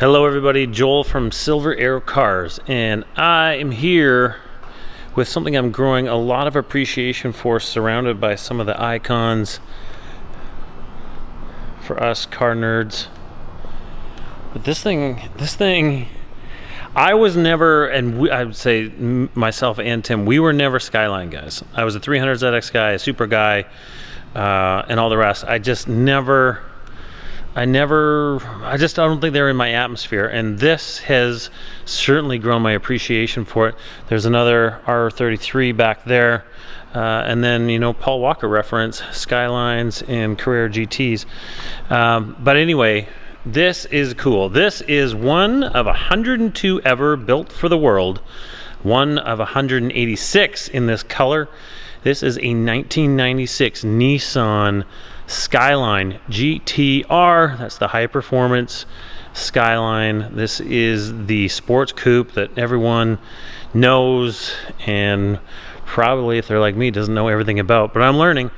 Hello everybody, Joel from Silver Arrow Cars, and I am here with something I'm growing a lot of appreciation for, surrounded by some of the icons for us car nerds. But this thing, I was never, and I would say myself and Tim, we were never Skyline guys. I was a 300ZX guy, a super guy, and all the rest. I don't think they're in my atmosphere, and this has certainly grown my appreciation for it. There's another R33 back there, and then, you know, Paul Walker reference, Skylines and Carrera GTs. But anyway, this is cool. This is one of 102 ever built for the world, one of 186 in this color. This is a 1996 Nissan Skyline GTR. That's the high performance Skyline. This is the sports coupe that everyone knows and probably, if they're like me, doesn't know everything about, but I'm learning.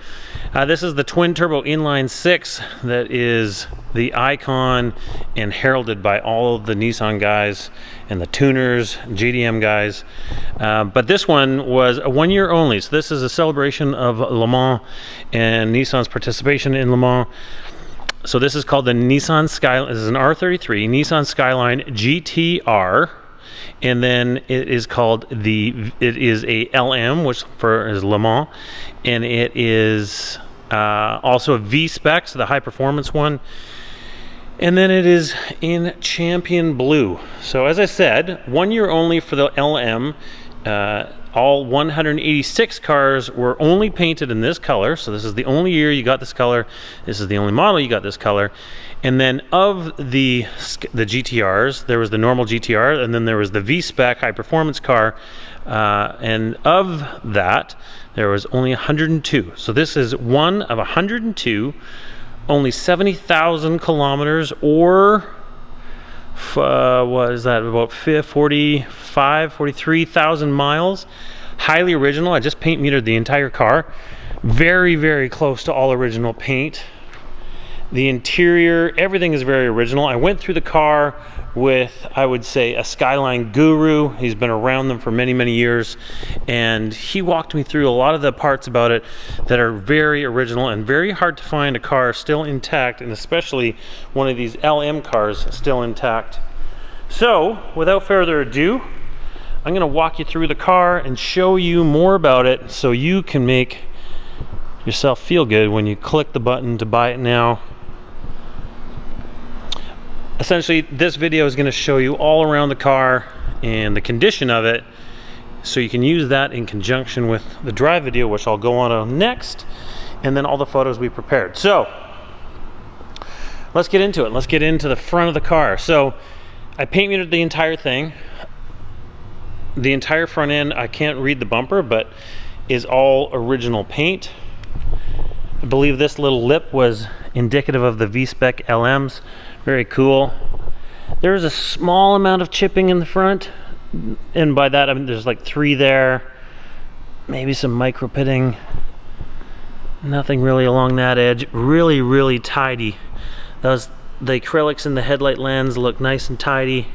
This is the twin turbo inline six that is the icon and heralded by all of the Nissan guys and the tuners, JDM guys. But this one was a 1 year only. So this is a celebration of Le Mans and Nissan's participation in Le Mans. So this is called the Nissan Skyline. This is an R33 Nissan Skyline GTR. And then it is called it is a LM, which is Le Mans, and it is also a V-Spec, so the high performance one. And then it is in champion blue. So as I said, 1 year only for the LM. All 186 cars were only painted in this color. So this is the only year you got this color. This is the only model you got this color. And then of the GTRs, there was the normal GTR, and then there was the V-Spec high performance car. And of that, there was only 102. So this is one of 102, only 70,000 kilometers, or what is that, about 43,000 miles. Highly original. I just paint metered the entire car. Very, very close to all original paint. The interior, everything is very original. I went through the car with, I would say, a Skyline guru. He's been around them for many, many years, and he walked me through a lot of the parts about it that are very original and very hard to find a car still intact, and especially one of these LM cars still intact. So, without further ado, I'm gonna walk you through the car and show you more about it so you can make yourself feel good when you click the button to buy it now. Essentially, this video is going to show you all around the car and the condition of it, so you can use that in conjunction with the drive video, which I'll go on to next, and then all the photos we prepared. So let's get into it. Let's get into the front of the car. So I paint metered the entire thing. The entire front end, I can't read the bumper, but is all original paint. I believe this little lip was indicative of the V-Spec LMs. Very cool. There's a small amount of chipping in the front, and by that I mean there's like 3 there, maybe some micro pitting. Nothing really along that edge. Really, really tidy. The acrylics in the headlight lens look nice and tidy.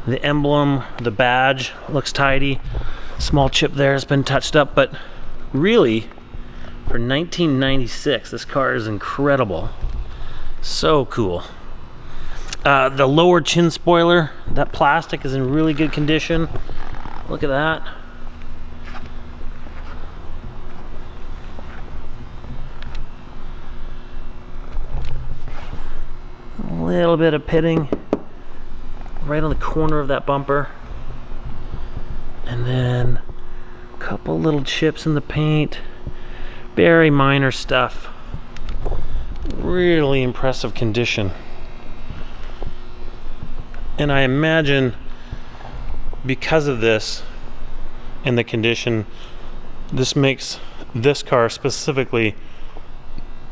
The emblem, the badge looks tidy. Small chip there has been touched up, but really, for 1996, this car is incredible. So cool. The lower chin spoiler, that plastic is in really good condition. Look at that. A little bit of pitting right on the corner of that bumper. And then a couple little chips in the paint. Very minor stuff. Really impressive condition. And I imagine because of this and the condition, this makes this car specifically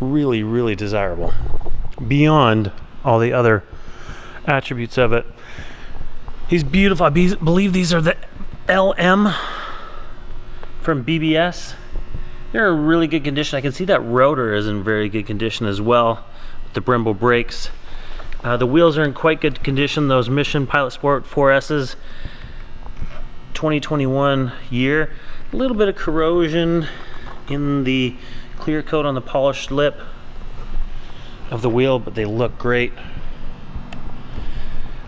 really, really desirable. Beyond all the other attributes of it. He's beautiful. I believe these are the LM from BBS. They're in really good condition. I can see that rotor is in very good condition as well. the Brembo brakes. The wheels are in quite good condition. Those Mission Pilot Sport 4S's, 2021 year. A little bit of corrosion in the clear coat on the polished lip of the wheel, but they look great.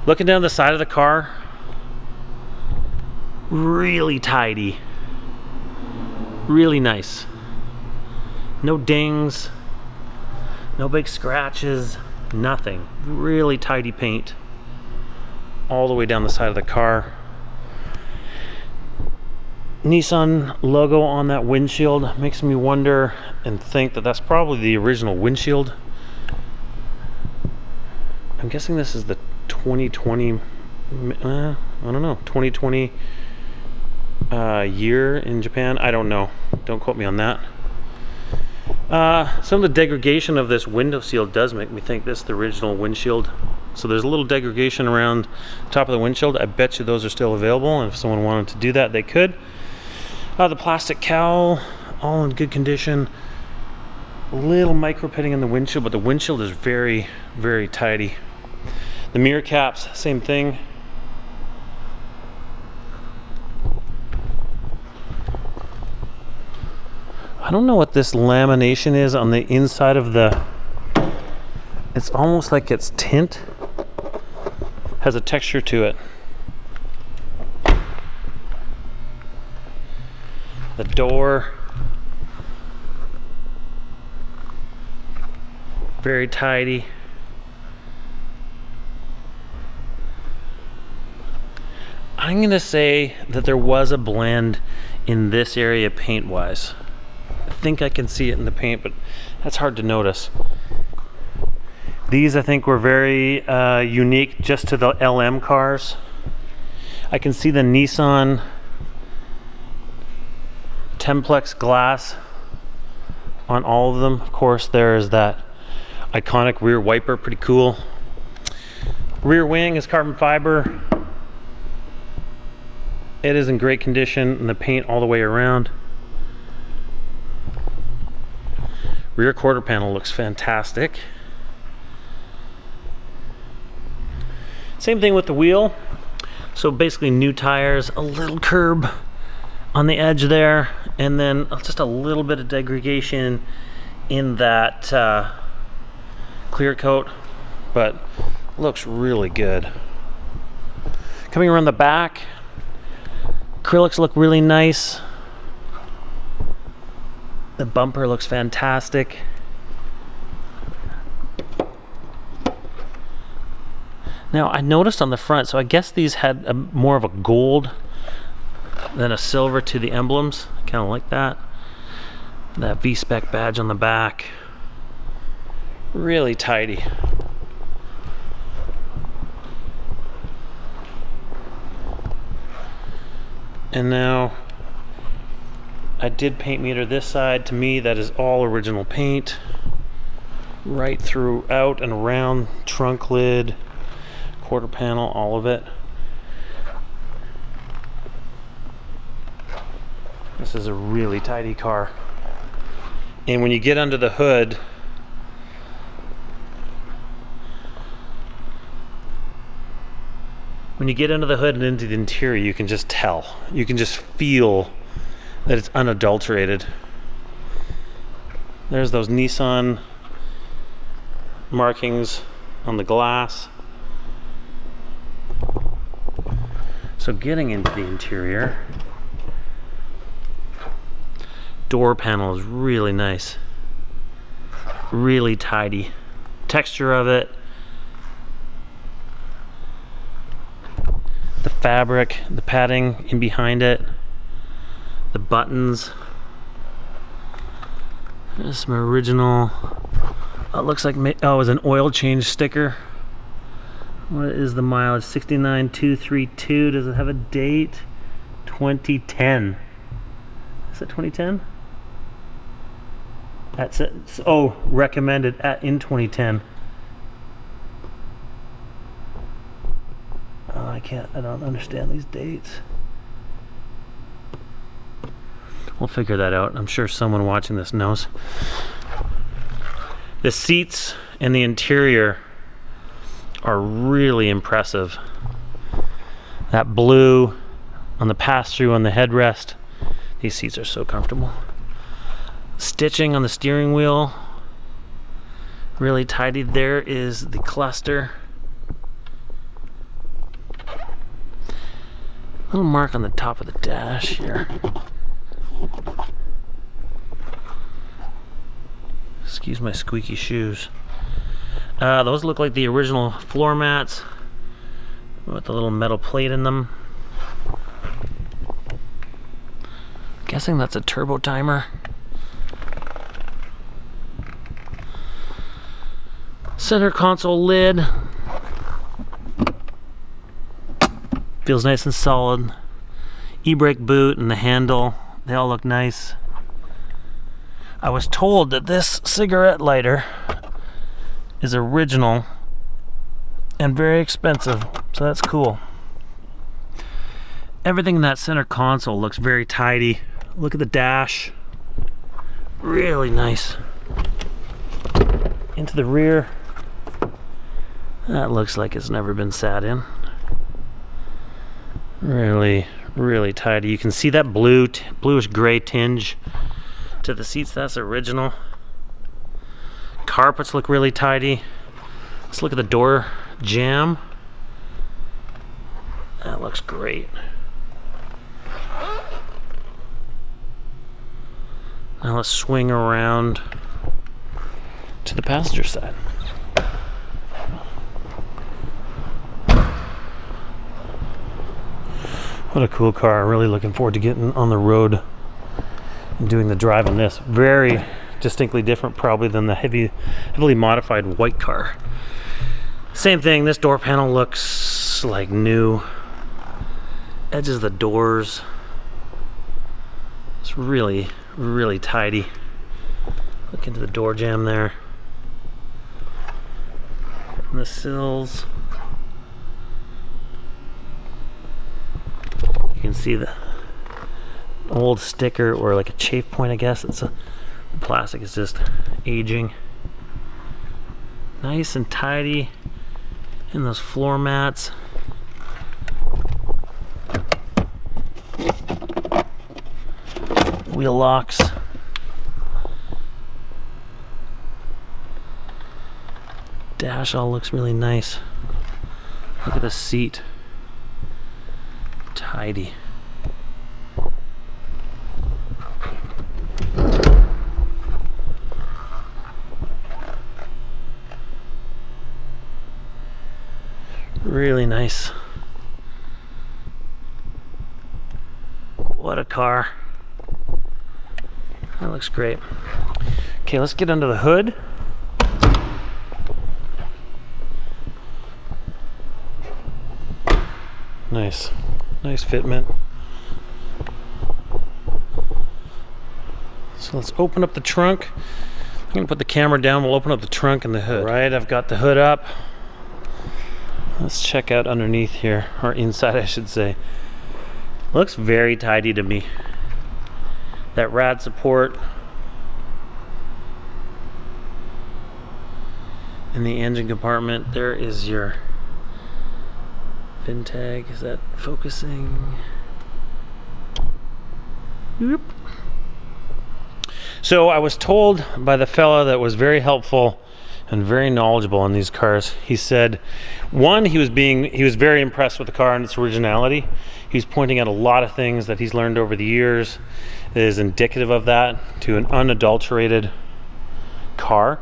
Looking down the side of the car, really tidy, really nice. No dings, no big scratches, nothing. Really tidy paint all the way down the side of the car. Nissan logo on that windshield makes me wonder and think that that's probably the original windshield. I'm guessing this is the 2020, I don't know, 2020 year in Japan. I don't know. Don't quote me on that. Some of the degradation of this window seal does make me think this is the original windshield. So there's a little degradation around the top of the windshield. I bet you those are still available, and if someone wanted to do that, they could. The plastic cowl, all in good condition. A little micro pitting in the windshield, but the windshield is very, very tidy. The mirror caps, same thing. I don't know what this lamination is on the inside of the, it's almost like it's tint. Has a texture to it. The door, very tidy. I'm gonna say that there was a blend in this area paint-wise. I think I can see it in the paint, but that's hard to notice. These I think were very unique just to the LM cars. I can see the Nissan Templex glass on all of them. Of course, there is that iconic rear wiper, pretty cool. Rear wing is carbon fiber. It is in great condition, and the paint all the way around. Rear quarter panel looks fantastic. Same thing with the wheel. So basically new tires, a little curb on the edge there, and then just a little bit of degradation in that clear coat, but looks really good. Coming around the back, acrylics look really nice. The bumper looks fantastic. Now I noticed on the front, so I guess these had more of a gold than a silver to the emblems. I kind of like that. That V-Spec badge on the back. Really tidy. And now I did paint meter this side. To me, that is all original paint. Right throughout and around, trunk lid, quarter panel, all of it. This is a really tidy car. And when you get under the hood, and into the interior, you can just tell. You can just feel that it's unadulterated. There's those Nissan markings on the glass. So getting into the interior, door panel is really nice, really tidy. Texture of it, the fabric, the padding in behind it, the buttons. There's some original, it looks like, it was an oil change sticker. What is the mileage? 69,232. Does it have a date? 2010. Is it 2010? That's it. Oh, recommended in 2010. Oh, I don't understand these dates. We'll figure that out. I'm sure someone watching this knows. The seats and the interior are really impressive. That blue on the pass-through on the headrest. These seats are so comfortable. Stitching on the steering wheel, really tidy. There is the cluster. Little mark on the top of the dash here. Excuse my squeaky shoes. Those look like the original floor mats with the little metal plate in them. Guessing that's a turbo timer. Center console lid. Feels nice and solid. E-brake boot and the handle, they all look nice. I was told that this cigarette lighter is original and very expensive, so that's cool. Everything in that center console looks very tidy. Look at the dash. Really nice. Into the rear. That looks like it's never been sat in. Really, really tidy. You can see that bluish gray tinge to the seats. That's original. Carpets look really tidy. Let's look at the door jamb. That looks great. Now let's swing around to the passenger side. What a cool car. I'm really looking forward to getting on the road and doing the drive on this. Very distinctly different probably than the heavily modified white car. Same thing, this door panel looks like new. Edges of the doors. It's really, really tidy. Look into the door jamb there. And the sills. You can see the old sticker or like a chafe point, I guess. The plastic is just aging. Nice and tidy. And those floor mats. Wheel locks. Dash all looks really nice. Look at the seat. Tidy. Really nice. What a car. That looks great. Okay, let's get under the hood. Nice. Nice fitment. So let's open up the trunk. I'm gonna put the camera down. We'll open up the trunk and the hood. All right, I've got the hood up. Let's check out underneath here, or inside I should say. Looks very tidy to me. That rad support in the engine compartment. There is your VIN tag. Is that focusing? Yep. So I was told by the fella that was very helpful and very knowledgeable on these cars. He said, one, he was very impressed with the car and its originality. He's pointing out a lot of things that he's learned over the years that is indicative of that to an unadulterated car.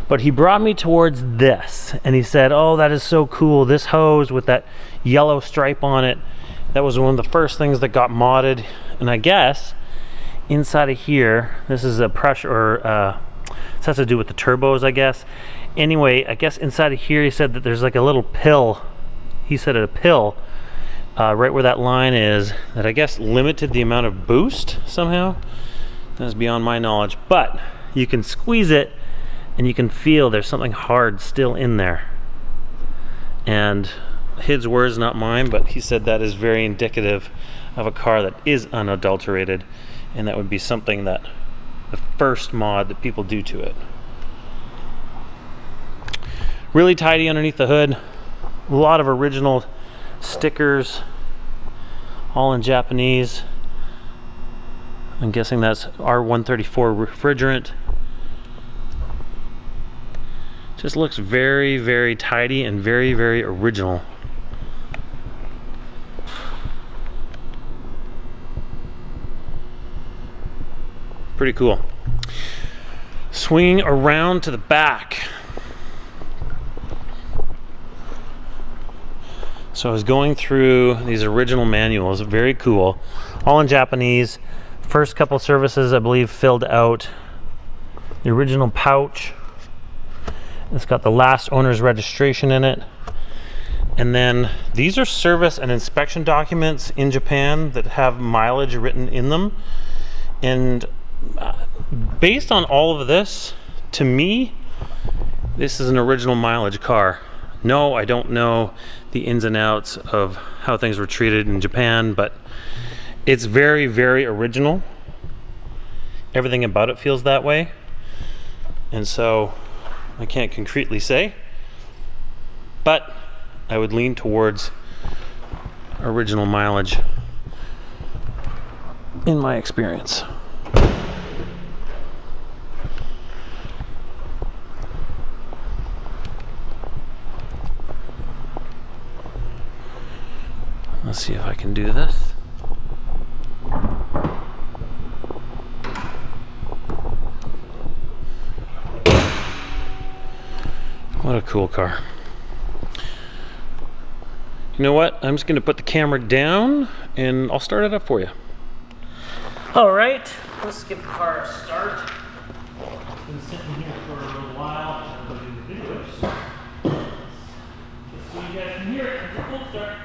But he brought me towards this and he said, oh, that is so cool. This hose with that yellow stripe on it, that was one of the first things that got modded. And I guess inside of here, this is a pressure, or this has to do with the turbos, I guess. Anyway, I guess inside of here he said that there's like a little pill. He said a pill right where that line is that I guess limited the amount of boost somehow. That's beyond my knowledge. But you can squeeze it and you can feel there's something hard still in there. And his words, not mine, but he said that is very indicative of a car that is unadulterated, and that would be something that the first mod that people do to it. Really tidy underneath the hood. A lot of original stickers, all in Japanese. I'm guessing that's R134 refrigerant. Just looks very, very tidy and very, very original. Pretty cool. Swinging around to the back. So I was going through these original manuals, very cool, all in Japanese. First couple services, I believe, filled out the original pouch. It's got the last owner's registration in it. And then these are service and inspection documents in Japan that have mileage written in them. And based on all of this, to me, this is an original mileage car. No, I don't know the ins and outs of how things were treated in Japan, but it's very, very original. Everything about it feels that way. And so I can't concretely say, but I would lean towards original mileage in my experience. Let's see if I can do this. What a cool car. You know what? I'm just going to put the camera down and I'll start it up for you. All right, let's give the car a start. It's been sitting here for a little while. I'll do the videos. Just so you guys can hear it. It's a full start.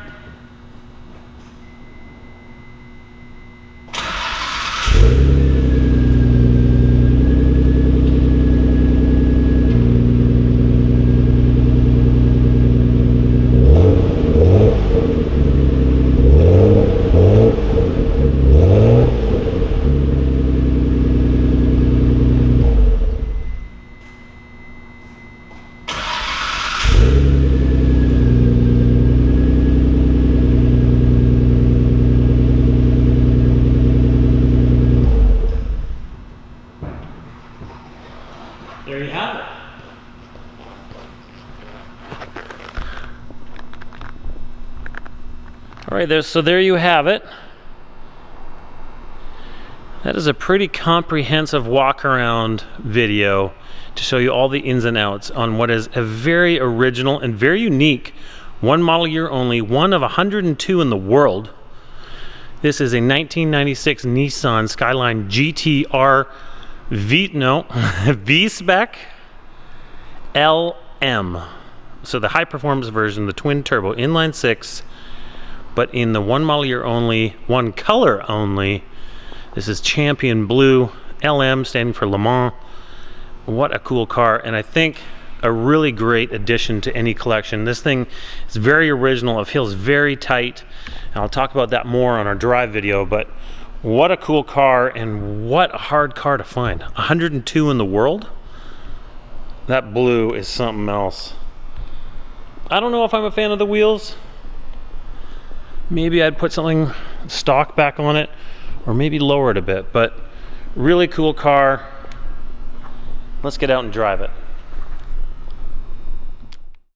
There you have it. All right, so there you have it. That is a pretty comprehensive walk around video to show you all the ins and outs on what is a very original and very unique, one model year only, one of 102 in the world. This is a 1996 Nissan Skyline GTR V-Spec LM. So the high performance version, the twin turbo inline six, but in the one model year only, one color only. This is Champion Blue, LM standing for Le Mans. What a cool car, and I think a really great addition to any collection. This thing is very original, it feels very tight, and I'll talk about that more on our drive video, but what a cool car and what a hard car to find. 102 in the world? That blue is something else. I don't know if I'm a fan of the wheels. Maybe I'd put something stock back on it, or maybe lower it a bit, but really cool car. Let's get out and drive it.